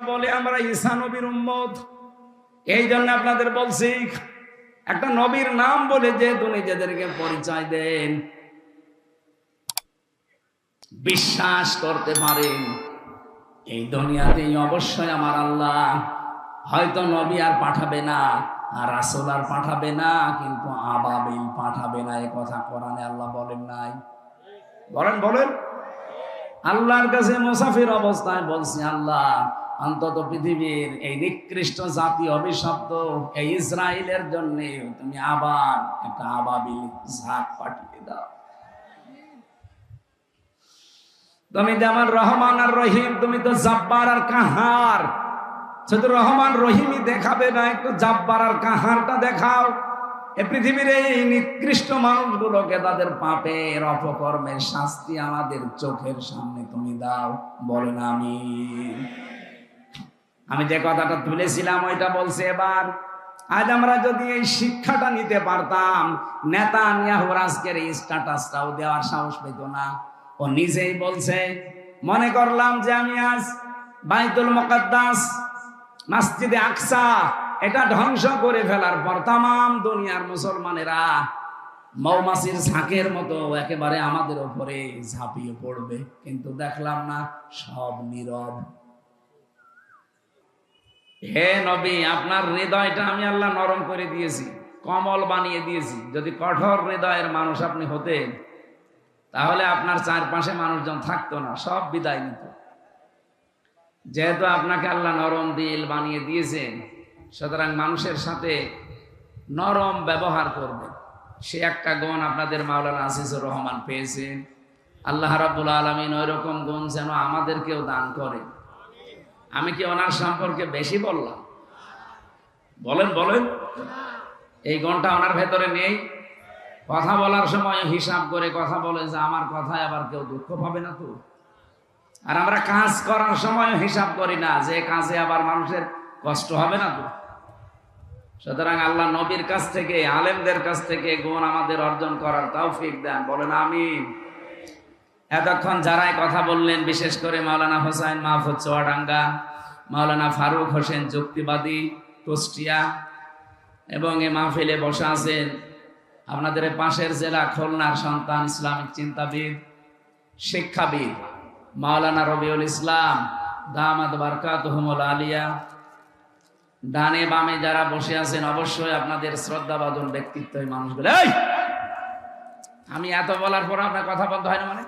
বলে আমরা ঈসা নবীর উম্মত। এই জন্য আপনাদের বলছি, একটা নবীর নাম বলে যেহেতু নিজেদেরকে পরিচয় দেন, বিশ্বাস করতে পারেন এই দুনিয়াতেই অবশ্যই আমার আল্লাহ হয়তো নবী আর পাঠাবে না, আর রাসূল আর পাঠাবে না, কিন্তু আবাবিল পাঠাবে না। এই কথা কোরআনে আল্লাহ বলেন নাই? বলেন আল্লাহর কাছে মুসাফির অবস্থায় বলছি, আল্লাহ অন্তত পৃথিবীর এই নিকৃষ্ট জাতি অভিশপ্ত এই ইসরায়েলের জন্য তুমি আবার একটা আবাবিল ঝাঁক পাঠিয়ে দাও। তুমি যেমন রহমান আর রহিম, তুমি তো জাব্বার আর কাহার। শুধু রহমান রহিমই দেখাবে না, একটু জাব্বার আর কাহারটা দেখাও। এই পৃথিবীর এই নিকৃষ্ট মানুষগুলোকে তাদের পাপের অপকর্মের শাস্তি আমাদের চোখের সামনে তুমি দাও। বলেন আমি যে কথাটা তুলেছিলাম ওইটা বলছে এবার। আজ আমরা যদি এই শিক্ষাটা নিতে পারতাম, নেতানিয়াহুর আজকের এই স্ট্যাটাসটাও দেওয়ার সাহস পেত না। ও নিজেই বলছে, মনে করলাম যে আমি আজ বাইতুল মুকাদ্দাস, মসজিদে আকসা এটা ধ্বংস করে ফেলার পর তামাম দুনিয়ার মুসলমানেরা মৌমাছির ঝাঁকের মতো একেবারে আমাদের উপরে ঝাঁপিয়ে পড়বে, কিন্তু দেখলাম না, সব নীরব। হে নবী, আপনার হৃদয়টা আমি আল্লাহ নরম করে দিয়েছি, কমল বানিয়ে দিয়েছি। যদি কঠোর হৃদয়ের মানুষ আপনি হতেন, তাহলে আপনার চারপাশে মানুষজন থাকতো না, সব বিদায় নিত। যেহেতু আপনাকে আল্লাহ নরম দিল বানিয়ে দিয়েছেন, সুতরাং মানুষের সাথে নরম ব্যবহার করবেন। সে একটা গুণ আপনাদের মাওলানা আজিজুর রহমান পেয়েছেন। আল্লাহ রাব্বুল আলামিন ওই রকম গুণ যেন আমাদেরকেও দান করে। আমি কি ওনার সম্পর্কে বেশি বললাম? বলেন এই গুণটা ওনার ভেতরে নেই? কথা বলার সময় হিসাব করে কথা বলে যে আমার কথায় আবার কেউ দুঃখ পাবে না তো। আর আমরা কাজ করার সময় হিসাব করি না যে কাজে আবার মানুষের কষ্ট হবে না তো। সুতরাং আল্লাহ নবীর কাছ থেকে, আলেমদের কাছ থেকে গুণ আমাদের অর্জন করার তৌফিক দেন। বলেন আমিন। এতক্ষণ যারাই কথা বললেন, বিশেষ করে মাওলানা হোসাইন মাহফুজ চুয়াডাঙ্গা, মাওলানা ফারুক হোসেন যুক্তিবাদী কুষ্টিয়া, এবং এই মাহফিলে বসে আছেন আপনাদের পাশের জেলা খুলনার সন্তান, ইসলামিক চিন্তাবিদ, শিক্ষাবিদ মাওলানা রবিউল ইসলাম দামাত বারকাতুহুমুল আলিয়া। ডানে বামে যারা বসে আছেন অবশ্যই আপনাদের শ্রদ্ধাভাজন ব্যক্তিত্ব এই মানুষগুলো। আমি এত বলার পর আপনার কথা বলতে হয় না মানে?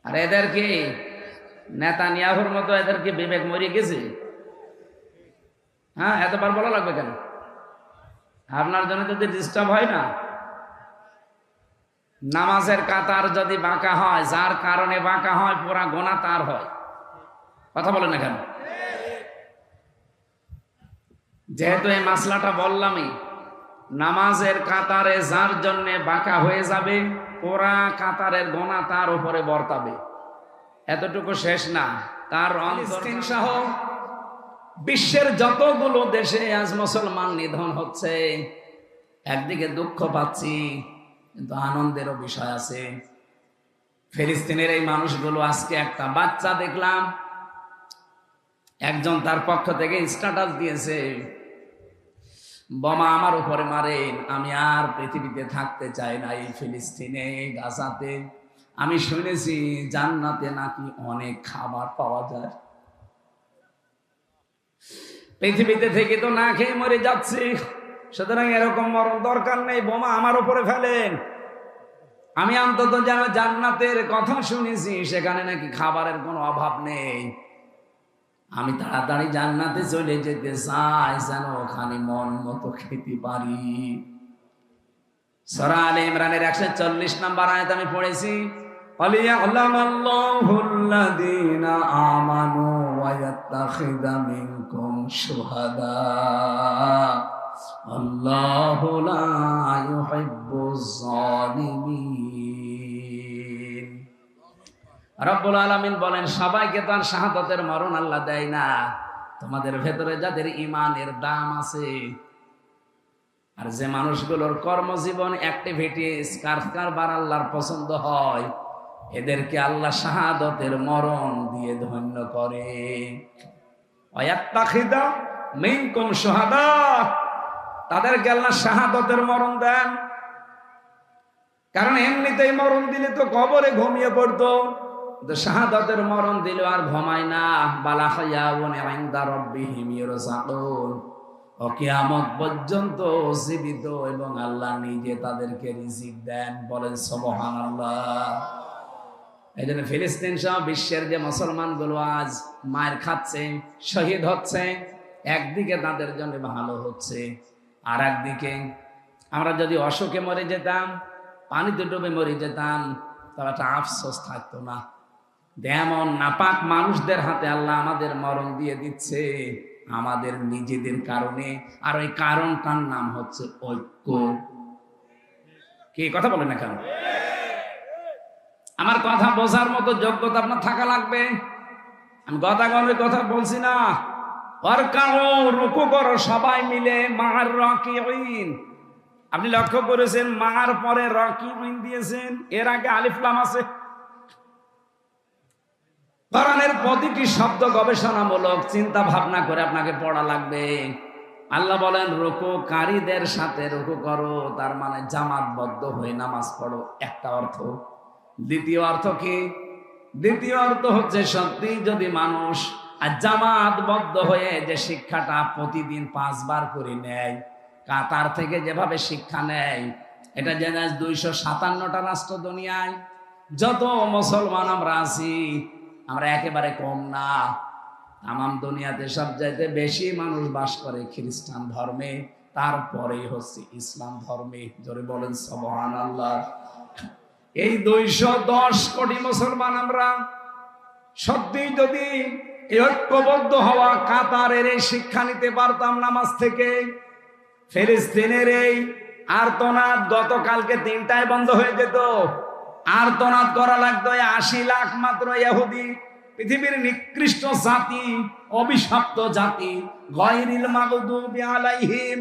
আর এদেরকে নেতানিয়াহুর মতো এদেরকে বিবেক মরিয়ে গেছে। হ্যাঁ, এতবার বলা লাগবে কেন? আপনার জন্য যদি ডিস্টার্ব হয় না, নামাজের কাতার যদি বাঁকা হয়, যার কারণে বাঁকা হয় পুরা গোনা তার হয়। কথা বলেন না কেন? যেহেতু এই মাসলাটা বললামই, নামাজের কাতারে যার জন্য বাঁকা হয়ে যাবে, পুরা কাতারের গোনা তার উপরে বর্তাবে। এতটুকু শেষ না, তার ফিলিস্তিন সহ বিশ্বের যতগুলো দেশে আজ মুসলমান নিধন হচ্ছে, একদিকে দুঃখ পাচ্ছি কিন্তু আনন্দেরও বিষয় আছে। ফিলিস্তিনের এই মানুষগুলো, আজকে একটা বাচ্চা দেখলাম, একজন তার পক্ষ থেকে স্ট্যাটাস দিয়েছে, বোমা আমার উপরে মারেন, আমি আর পৃথিবীতে থাকতে চাই না এই ফিলিস্তিনে, গাজাতে। আমি শুনেছি জান্নাতে নাকি অনেক খাবার পাওয়া যায়। পৃথিবীতে থেকে তো না খেয়ে মরে যাচ্ছি, সুতরাং এরকম মরণ দরকার নেই, বোমা আমার উপরে ফেলেন। আমি অন্তত যেন জান্নাতের কথা শুনেছি, সেখানে নাকি খাবারের কোনো অভাব নেই। আমি তাড়াতাড়ি জান্নাতে চলে যেতে চাই, যেন ওখানে মন মতো খেতে পারি। সূরা আলে ইমরানের 140 নম্বর আয়াত আমি পড়েছি, ওয়ালিয়ালামাল্লাহুল্লাযীনা আমানু ওয়া ইয়াত্তাখিযা মিনকুম শুহাদা আল্লাহু লা ইউহিব্বুজ যালিমিন। রব্বুল আলামিন বলেন, সবাইকে তার শাহাদাতের মরণ আল্লাহ দেয় না। তোমাদের ভেতরে যাদের ঈমানের দাম আছে, আর যে মানুষগুলোর কর্মজীবন অ্যাক্টিভিটিস কারবার আল্লাহর পছন্দ হয়, এদেরকে আল্লাহ শাহাদতের মরণ দিয়ে ধন্য করে। ওয়ায়াত্তাখিদা মিনকুম শুহাদা, তাদেরকে আল্লাহ শাহাদতের মরণ দেন। কারণ এমনিতেই মরণ দিলে তো কবরে ঘুমিয়ে পড়তো, শাহাদাতের মরণ দিল আর ঘুমায় না। বালা হায়াউন ইনদা রাব্বিহিম ইরসাকুন, ও কিয়ামত পর্যন্ত জীবিত এবং আল্লাহ নিজে তাদেরকে রিজিক দেন। বলেন সুবহানাল্লাহ। এই জন্য ফিলিস্তিন সহ বিশ্বের যে মুসলমানগুলো আজ মায়ের খাচ্ছে, শহীদ হচ্ছে, একদিকে তাদের জন্য ভালো হচ্ছে, আর একদিকে আমরা যদি অশোকে মরে যেতাম, পানিতে ডুবে মরে যেতাম, তাহলে একটা আফসোস থাকতো না। এমন নাপাক মানুষদের হাতে আল্লাহ আমাদের মরণ দিয়ে দিচ্ছে আমাদের নিজেদের কারণে, আর ওই কারণটার নাম হচ্ছে ঐক্য। কি কথা বলেন না কেন? আমার কথা বোঝার মতো যোগ্যতা আপনার থাকা লাগবে। আমি গতাগণের কথা বলছি না। রুকু করো সবাই মিলে মার রাকিঈন। আপনি লক্ষ্য করেছেন মার পরে রাকিঈন দিয়েছেন, এর আগে আলিফ লাম আছে। কোরআনের প্রতিটি শব্দ গবেষণামূলক, চিন্তা ভাবনা করে আপনাকে পড়া লাগবে। আল্লাহ বলেন রুকুকারীদের সাথে রুকু করো, তার মানে জামাতবদ্ধ হয়ে নামাজ পড়ো, একটা অর্থ। দ্বিতীয় অর্থ কি? দ্বিতীয় অর্থ হচ্ছে সত্যি যদি মানুষ আর জামাতবদ্ধ হয়ে যে শিক্ষাটা প্রতিদিন 5 বার করে নেয়, কাতার থেকে যেভাবে শিক্ষা নেয়, এটা জেনে 257টা রাষ্ট্র দুনিয়ায় যত মুসলমান আমরা আছি, আমরা একেবারে কম না। তামাম দুনিয়াতে সবচাইতে বেশি মানুষ বাস করে খ্রিস্টান ধর্মে, তারপরেই হচ্ছে ইসলাম ধর্মে। জোরে বলেন সুবহানাল্লাহ। এই 210 কোটি মুসলমান আমরা সত্যি যদি ঐক্যবদ্ধ হওয়া কাতারের এই শিক্ষা নিতে পারতাম নামাজ থেকে, ফিলিস্তিনের এই আর্তনাদ গতকালকে 3টায় বন্ধ হয়ে যেত। আর্তনাদ করা লাগতো 80 লাখ মাত্র ইহুদি, পৃথিবীর নিকৃষ্ট জাতি, অভিশপ্ত জাতি, গায়রিল মাগদুবি আলাইহিম।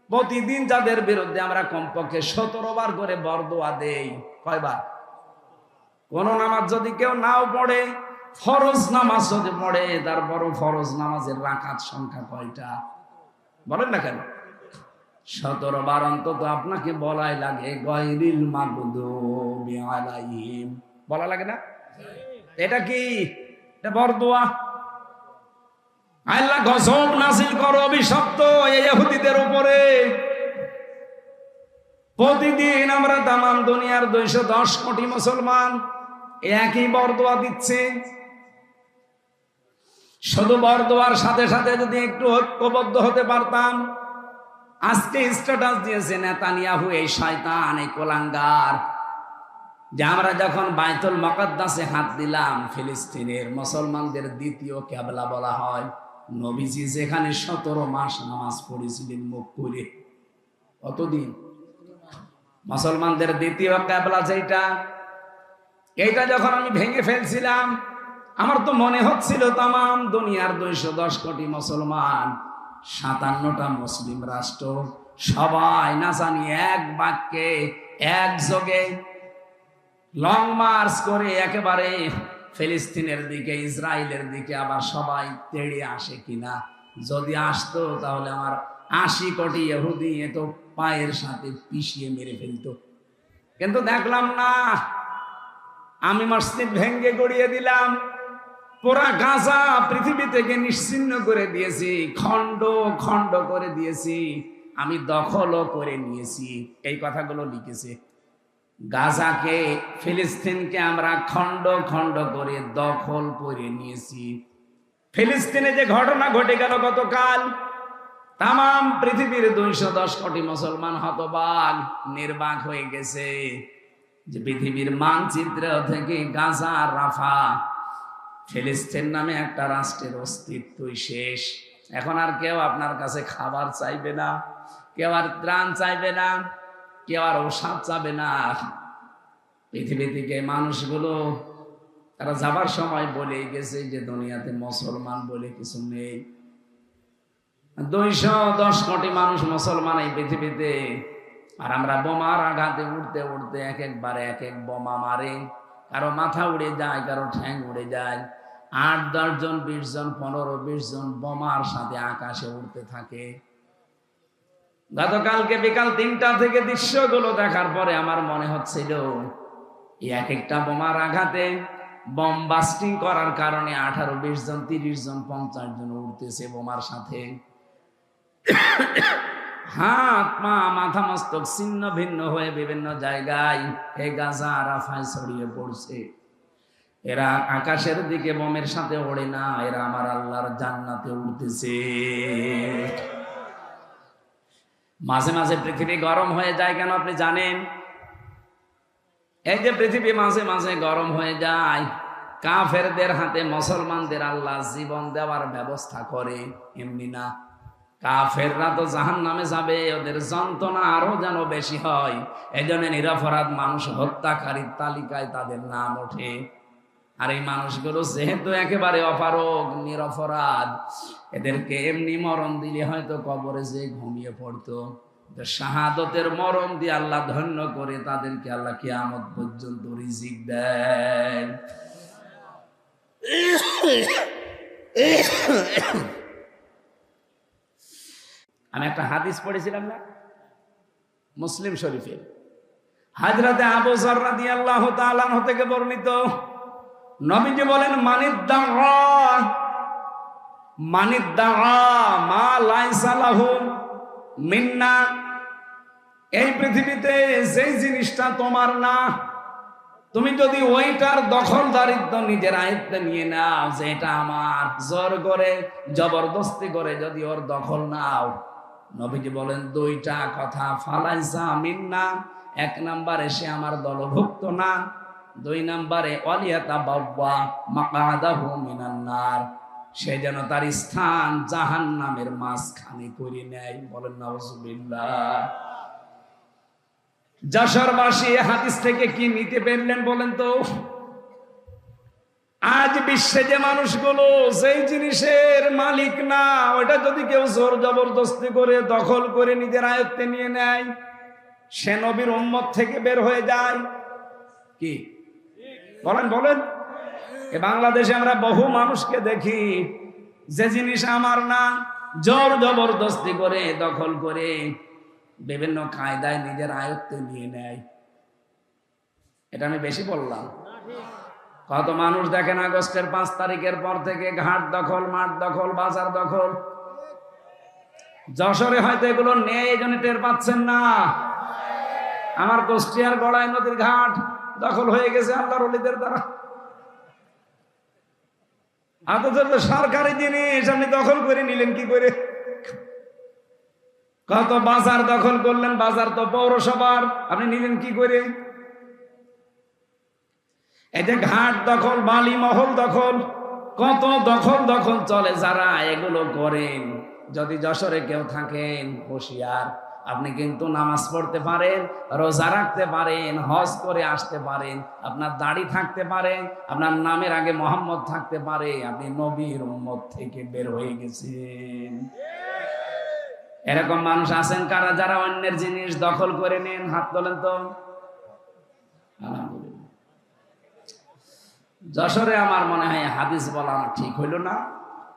প্রতিদিন যাদের বিরুদ্ধে আমরা কমপক্ষে 17 বার করে বরদোয়া দেই। কয়বার? কোন নামাজ যদি কেউ নাও পড়ে, ফরজ নামাজ যদি পড়ে, তারপরও ফরজ নামাজের রাকাত সংখ্যা কয়টা বলেন না কেন? 17 বার অন্তত আপনাকে বলাই লাগে গায়রিল মাগদুবি আলাইহিম, বলা লাগে না? এটা কি? এটা বরদোয়া। আল্লাহ গজব নাযিল করো অভিশপ্ত এই ইহুদিদের উপরে। প্রতিদিন আমরা তামাম দুনিয়ার 210 কোটি মুসলমান একই বরদোয়া দিচ্ছে। শুধু বরদোয়ার সাথে সাথে যদি একটু ঐক্যবদ্ধ হতে পারতাম। আজকে স্ট্যাটাস দিয়েছে নেতানিয়াহু, এই শয়তান, এই কোলাঙ্গার, যে আমরা যখন বাইতুল মুকাদ্দাসে হাত দিলাম, ফিলিস্তিনের মুসলমানদের দ্বিতীয় কিবলা বলা হয়। নবীজি যেখানে 17 মাস নামাজ পড়েছিলেন মুখ করে, কতদিন? মুসলমানদের দ্বিতীয় কিবলা যেটা, এইটা যখন আমি ভেঙে ফেলছিলাম, আমার তো মনে হচ্ছিল তামাম দুনিয়ার 210 কোটি মুসলমান, 57টা মুসলিম রাষ্ট্র, সবাই না জানি এক বাক্যে একযোগে লং মার্চ করে একেবারে ফিলিস্তিনের দিকে, ইসরায়েলের দিকে আবার সবাই তেড়ে আসে কিনা। যদি আসতো তাহলে আমার 80 কোটি ইহুদি এত পায়ের সাথে পিষিয়ে মেরে ফেলতো। কিন্তু দেখলাম না। আমি মসজিদ ভেঙ্গে গড়িয়ে দিলাম, পুরা গাজা পৃথিবী থেকে নিশ্চিহ্ন করে দিয়েছি, খণ্ড খণ্ড করে দিয়েছি, আমি দখলও করে নিয়েছি। এই কথাগুলো লিখেছে। গাজাকে, ফিলিস্তিনকে আমরা খণ্ড খণ্ড করে দখল করে নিয়েছি। ফিলিস্তিনে যে ঘটনা ঘটে গেল গতকাল, তামাম পৃথিবীর 210 কোটি মুসলমান হতবাক, নির্বাক হয়ে গেছে যে পৃথিবীর মানচিত্র থেকে গাজা, রাফা, ফিলিস্তিন নামে একটা রাষ্ট্রের অস্তিত্বই শেষ। এখন আর কেউ আপনার কাছে খাবার চাইবে না, কেউ আর ত্রাণ চাইবে না, কেউ আর ঔষধ চাবে না। পৃথিবী থেকে মানুষগুলো তারা যাবার সময় বলে গেছে যে দুনিয়াতে মুসলমান বলে কিছু নেই। 210 কোটি মানুষ মুসলমান এই পৃথিবীতে, আর আমরা বোমার আঘাতে উঠতে উঠতে এক একবারে এক এক বোমা মারে, কারো মাথা উড়ে যায়, কারো ঠ্যাং উড়ে যায়। 8-10 জন, 20 জন, 15-20 জন বোমার সাথে আকাশে উড়তে থাকে। গতকালকে বিকাল 3টা থেকে দৃশ্যগুলো দেখার পরে আমার মনে হচ্ছিল এক একটা বোমার আঘাতে, বম বাস্টিং করার কারণে 18-20 জন, 30 জন, 50 জন উঠতেছে বোমার সাথে। হাত পা মাথা মস্তক ছিন্ন ভিন্ন হয়ে বিভিন্ন জায়গায় এই গাজা রাফায় ছড়িয়ে পড়ছে। এরা আকাশের দিকে বোমের সাথে ওড়ে না, এরা আমার আল্লাহর জান্নাতে উঠতেছে। মাঝে মাঝে পৃথিবী গরম হয়ে যায় কেন আপনি জানেন? এই যে পৃথিবী মাঝে মাঝে গরম হয়ে যায়, কাফেরদের হাতে মুসলমানদের আল্লাহ জীবন দেওয়ার ব্যবস্থা করে, এমনি না। কাফেররা তো জাহান্নামে যাবে, ওদের যন্ত্রণা আরো যেন বেশি হয়। এই জন্য নিরপরাধ মানুষ হত্যাকারীর তালিকায় তাদের নাম ওঠে। আর এই মানুষগুলো যেহেতু একেবারে অপারগ, নিরপরাধ, এদেরকে এমনি মরণ দিলে হয়তো কবরে যে ঘুমিয়ে পড়তো। শাহাদতের মরণ দিয়ে আল্লাহ ধন্য করে তাদেরকে আল্লাহ কিয়ামত পর্যন্ত রিজিক দেন। আমি একটা হাদিস পড়েছিলাম না, মুসলিম শরীফে, হযরতে আবু যর রাদিয়াল্লাহু তাআলা আনহু থেকে বর্ণিত। নবীজি বলেন, মানিদ্দাআ মা লাইসা লাহু মিন্না, এই পৃথিবীতে যেই জিনিসটা তোমার না, তুমি যদি ওইটার দখলদারিত্ব নিজের আয়ত্তে নিয়ে নাও, যে এটা আমার, জোর করে জবরদস্তি করে যদি ওর দখল নাও, নবীজি বলেন 2টা কথা, ফালাইসা মিন্না, 1 নম্বরে সে আমার দলভুক্ত না, 2 নম্বরে ওয়ালিয়াতাবাওয়া মাকআদাহু মিনান নার, সে যেন তার স্থান জাহান্নামের মাঝখানে করে নেয়। বলেন নাউজুবিল্লাহ। যশোরবাসী হাদিস থেকে কি নিতে পারলেন বলেন তো? আজ বিশ্বে যে মানুষগুলো যেই জিনিসের মালিক না, ওটা যদি কেউ জোর জবরদস্তি করে দখল করে নিজের আয়ত্তে নিয়ে নেয়, সে নবীর উম্মত থেকে বের হয়ে যায়। কি বলেন বলেন? এ বাংলাদেশে আমরা বহু মানুষকে দেখি, যে জিনিস আমার না, জোর জবরদস্তি করে দখল করে বিভিন্ন কায়দায় নিজের আয়ত্তে নিয়ে নেয়। এটা আমি বেশি বললাম? কত মানুষ দেখেন আগস্টের 5 তারিখের পর থেকে ঘাট দখল, মাঠ দখল, বাজার দখল। যশোরে হয়তো এগুলো নেই, এই জন্য টের পাচ্ছেন না। আমার কুষ্টিয়ার গড়াই নদীর ঘাট দখল হয়ে গেছে আল্লাহর ওলিদের দ্বারা। অথচ সরকারি জিনিস আপনি দখল করে নিলেন কি করে? কত বাজার দখল করলেন, বাজার তো পৌরসভার, আপনি নিলেন কি করে? এই যে ঘাট দখল, বালি মহল দখল, কত দখল চলে। যারা এগুলো করেন, যদি যশোরে কেউ থাকেন, হুঁশিয়ার, আপনি কিন্তু নামাজ পড়তে পারেন, রোজা রাখতে পারেন, হজ করে আসতে পারেন, আপনার দাড়ি থাকতে পারে, আপনার নামের আগে মোহাম্মদ থাকতে পারে, আপনি নবীর উম্মত থেকে বের হয়ে গেছেন। এরকম মানুষ আছেন কারা, যারা অন্যের জিনিস দখল করে নেন? হাত তোলেন তো। আলহামদুলিল্লাহ। যশোরে আমার মনে হয় হাদিস বলা ঠিক হইল না।